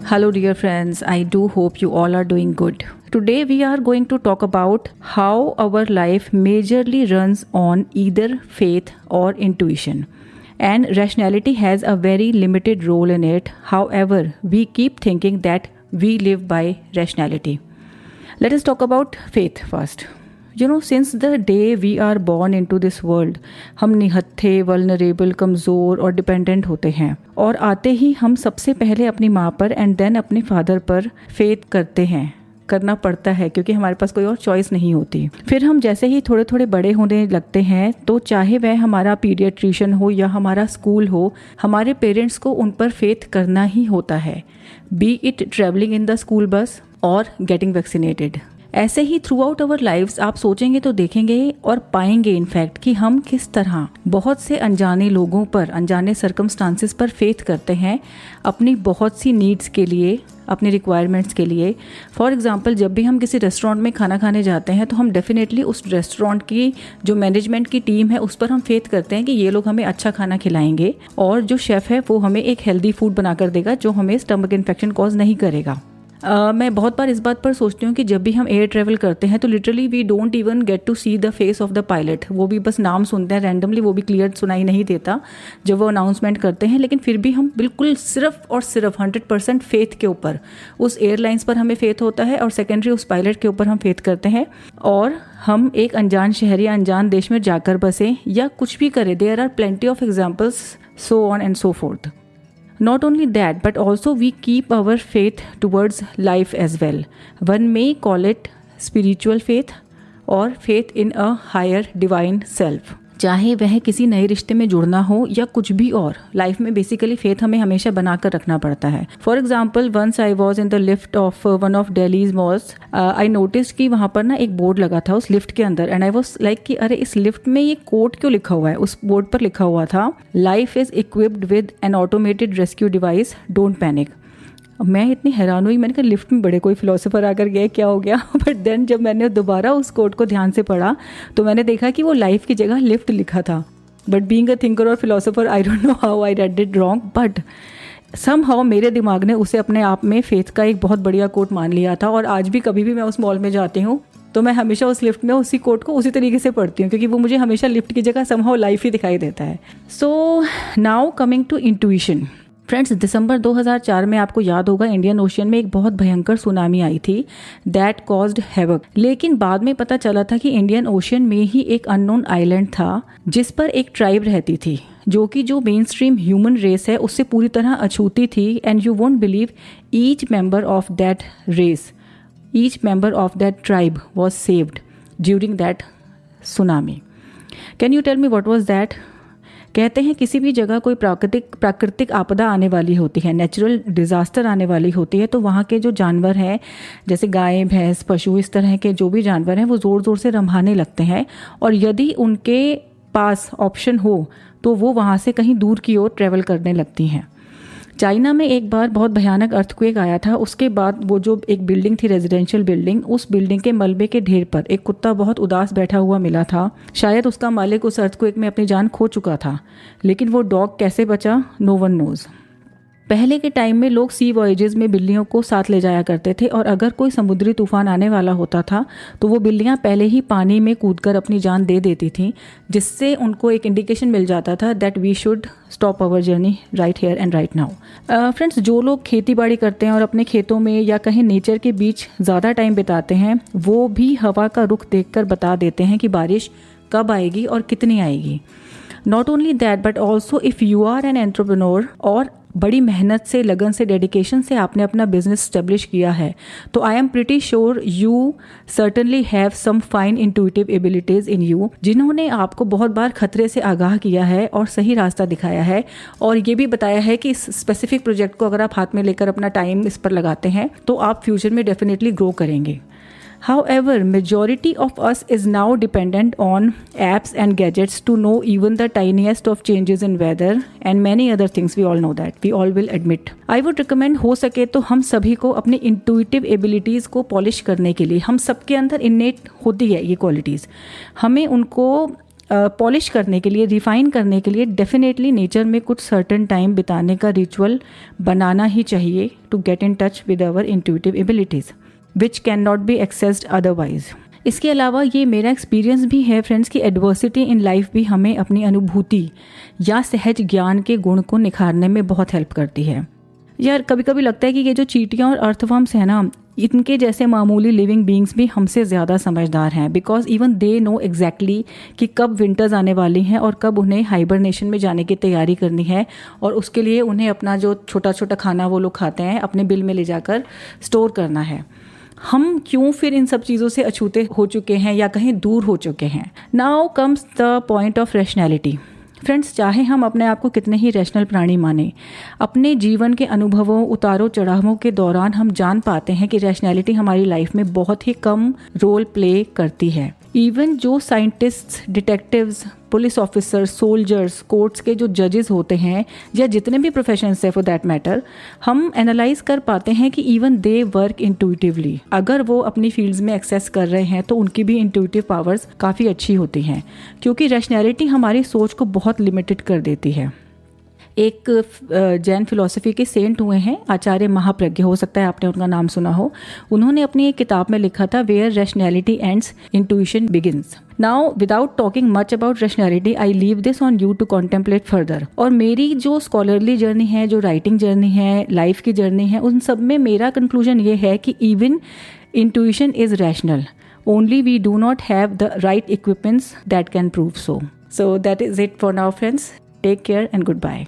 Hello, dear friends. I do hope you all are doing good. Today, we are going to talk about how our life majorly runs on either faith or intuition. And rationality has a very limited role in it. However, we keep thinking that we live by rationality. Let us talk about faith first. Since the day we are born into this world, हम निहत्थे, vulnerable, कमज़ोर और dependent होते हैं और आते ही हम सबसे पहले अपनी माँ पर एंड देन अपने फादर पर फेथ करते हैं, करना पड़ता है क्योंकि हमारे पास कोई और चॉइस नहीं होती। फिर हम जैसे ही थोड़े थोड़े बड़े होने लगते हैं तो चाहे वह हमारा पीडियाट्रिशियन हो या हमारा स्कूल हो, हमारे पेरेंट्स को उन पर फेथ करना ही होता है, B it travelling in the school bus और गेटिंग वैक्सीनेटेड। ऐसे ही थ्रू आउट अवर लाइव्स आप सोचेंगे तो देखेंगे और पाएंगे इनफैक्ट कि हम किस तरह बहुत से अनजाने लोगों पर, अनजाने सर्कमस्टांसेस पर फेथ करते हैं अपनी बहुत सी नीड्स के लिए, अपनी रिक्वायरमेंट्स के लिए। फॉर एग्जांपल, जब भी हम किसी रेस्टोरेंट में खाना खाने जाते हैं तो हम डेफिनेटली उस रेस्टोरेंट की जो मैनेजमेंट की टीम है उस पर हम फेथ करते हैं कि ये लोग हमें अच्छा खाना खिलाएंगे और जो शेफ़ है वो हमें एक हेल्दी फूड बनाकर देगा जो हमें स्टमक इन्फेक्शन कॉज नहीं करेगा। मैं बहुत बार इस बात पर सोचती हूँ कि जब भी हम एयर ट्रैवल करते हैं तो literally we don't even get to see the face of the pilot. वो भी बस नाम सुनते हैं रैंडमली, वो भी क्लियर सुनाई नहीं देता जब वो अनाउंसमेंट करते हैं, लेकिन फिर भी हम बिल्कुल सिर्फ और सिर्फ 100% फेथ के ऊपर, उस एयरलाइंस पर हमें फेथ होता है और सेकेंडरी उस पायलट के ऊपर हम फेथ करते हैं और हम एक अनजान शहर या अनजान देश में जाकर बसें या कुछ भी करें। There are plenty of examples, so on and so forth. Not only that, but also we keep our faith towards life as well. One may call it spiritual faith or faith in a higher divine self. चाहे वह किसी नए रिश्ते में जुड़ना हो या कुछ भी और, लाइफ में बेसिकली फेथ हमें हमेशा बनाकर रखना पड़ता है। For example, once I was in the lift of one of Delhi's malls, I notice कि वहाँ पर ना एक बोर्ड लगा था उस लिफ्ट के अंदर एंड आई वॉज लाइक कि अरे इस लिफ्ट में ये कोड क्यों लिखा हुआ है। उस बोर्ड पर लिखा हुआ था, life is equipped with N automated rescue device, don't panic. मैं इतनी हैरान हुई, मैंने कहा लिफ्ट में बड़े कोई फिलोसोफर आकर गए, क्या हो गया। बट देन जब मैंने दोबारा उस कोड को ध्यान से पढ़ा तो मैंने देखा कि वो लाइफ की जगह लिफ्ट लिखा था। बट बीइंग अ थिंकर और philosopher, I don't know how I read it wrong, but somehow मेरे दिमाग ने उसे अपने आप में फेथ का एक बहुत बढ़िया कोट मान लिया था। और आज भी कभी भी मैं उस मॉल में जाती हूँ तो मैं हमेशा उस लिफ्ट में उसी कोट को उसी तरीके से पढ़ती हूँ क्योंकि वो मुझे हमेशा लिफ्ट की जगह समहाउ लाइफ ही दिखाई देता है। So now coming to intuition. Friends, दिसंबर 2004 में आपको याद होगा इंडियन ओशियन में एक बहुत भयंकर सुनामी आई थी दैट कॉज्ड हैवक। लेकिन बाद में पता चला था कि इंडियन ओशियन में ही एक अननोन आइलैंड था जिस पर एक ट्राइब रहती थी जो मेन स्ट्रीम ह्यूमन रेस है उससे पूरी तरह अछूती थी। And you won't believe, each member of that race, each member of that tribe was saved during that tsunami. Can you tell me what was that? कहते हैं किसी भी जगह कोई प्राकृतिक आपदा आने वाली होती है, नेचुरल डिज़ास्टर आने वाली होती है, तो वहाँ के जो जानवर हैं जैसे गाय, भैंस, पशु, इस तरह के जो भी जानवर हैं वो ज़ोर ज़ोर से रम्भाने लगते हैं और यदि उनके पास ऑप्शन हो तो वो वहाँ से कहीं दूर की ओर ट्रैवल करने लगती हैं। चाइना में एक बार बहुत भयानक अर्थक्वेक आया था। उसके बाद वो जो एक बिल्डिंग थी, रेजिडेंशियल बिल्डिंग, उस बिल्डिंग के मलबे के ढेर पर एक कुत्ता बहुत उदास बैठा हुआ मिला था। शायद उसका मालिक उस अर्थक्वेक में अपनी जान खो चुका था, लेकिन वो डॉग कैसे बचा, नो वन नोज। पहले के टाइम में लोग सी वॉयजेज में बिल्लियों को साथ ले जाया करते थे और अगर कोई समुद्री तूफान आने वाला होता था तो वो बिल्लियां पहले ही पानी में कूदकर अपनी जान दे देती थीं, जिससे उनको एक इंडिकेशन मिल जाता था that we should stop our journey right here and right now. Friends, जो लोग खेती बाड़ी करते हैं और अपने खेतों में या कहीं नेचर के बीच ज़्यादा टाइम बिताते हैं वो भी हवा का रुख देखकर बता देते हैं कि बारिश कब आएगी और कितनी आएगी। Not only that but also if you are an entrepreneur और बड़ी मेहनत से, लगन से, डेडिकेशन से आपने अपना बिजनेस स्टेब्लिश किया है तो I am pretty sure you certainly have some fine intuitive abilities in you, जिन्होंने आपको बहुत बार खतरे से आगाह किया है और सही रास्ता दिखाया है और ये भी बताया है कि इस स्पेसिफिक प्रोजेक्ट को अगर आप हाथ में लेकर अपना टाइम इस पर लगाते हैं तो आप फ्यूचर में डेफिनेटली ग्रो करेंगे। However, majority of us is now dependent on apps and gadgets to know even the tiniest of changes in weather and many other things. We all know that. We all will admit. I would recommend हो सके तो हम सभी को अपनी intuitive abilities को polish करने के लिए, हम सबके अंदर innate होती है ये qualities, हमें उनको पॉलिश करने के लिए, रिफाइन करने के लिए डेफिनेटली नेचर में कुछ सर्टेन टाइम बिताने का रिचुअल बनाना ही चाहिए to get in touch with our intuitive abilities which can not be accessed otherwise. इसके अलावा ये मेरा एक्सपीरियंस भी है फ्रेंड्स कि एडवर्सिटी इन लाइफ भी हमें अपनी अनुभूति या सहज ज्ञान के गुण को निखारने में बहुत हेल्प करती है। यार कभी कभी लगता है कि ये जो चींटियाँ और अर्थवर्म्स हैं ना, इनके जैसे मामूली लिविंग बींग्स भी हमसे ज़्यादा समझदार हैं, because even they know exactly कि कब विंटर्स आने वाली हैं और कब उन्हें हाइबरनेशन में जाने की तैयारी करनी है, और उसके लिए उन्हें अपना जो छोटा छोटा खाना वो लोग खाते हैं अपने बिल में ले जाकर स्टोर करना है। हम क्यों फिर इन सब चीज़ों से अछूते हो चुके हैं या कहीं दूर हो चुके हैं? Now comes the point of rationality. Friends, चाहे हम अपने आप को कितने ही रैशनल प्राणी माने, अपने जीवन के अनुभवों, उतारों चढ़ावों के दौरान हम जान पाते हैं कि रैशनैलिटी हमारी लाइफ में बहुत ही कम रोल प्ले करती है। इवन जो scientists, detectives, police officers, soldiers, courts के जो जजेस होते हैं या जितने भी प्रोफेशंस है फॉर दैट मैटर, हम एनालाइज कर पाते हैं कि इवन दे वर्क इंट्यूटिवली। अगर वो अपनी फील्ड्स में एक्सेस कर रहे हैं तो उनकी भी इंट्यूटिव पावर्स काफ़ी अच्छी होती हैं, क्योंकि रैशनैलिटी हमारी सोच को बहुत लिमिटेड कर देती है। एक जैन फिलॉसफी के सेंट हुए हैं आचार्य महाप्रज्ञ, हो सकता है आपने उनका नाम सुना हो। उन्होंने अपनी एक किताब में लिखा था where rationality ends intuition begins. Now without talking much about rationality, I leave this on you to contemplate further. और मेरी जो स्कॉलरली जर्नी है, जो राइटिंग जर्नी है, लाइफ की जर्नी है, उन सब में मेरा कंक्लूजन ये है कि even intuition is rational, only we do not have the right equipments that can prove so. So that is it for now, friends. Take care and goodbye.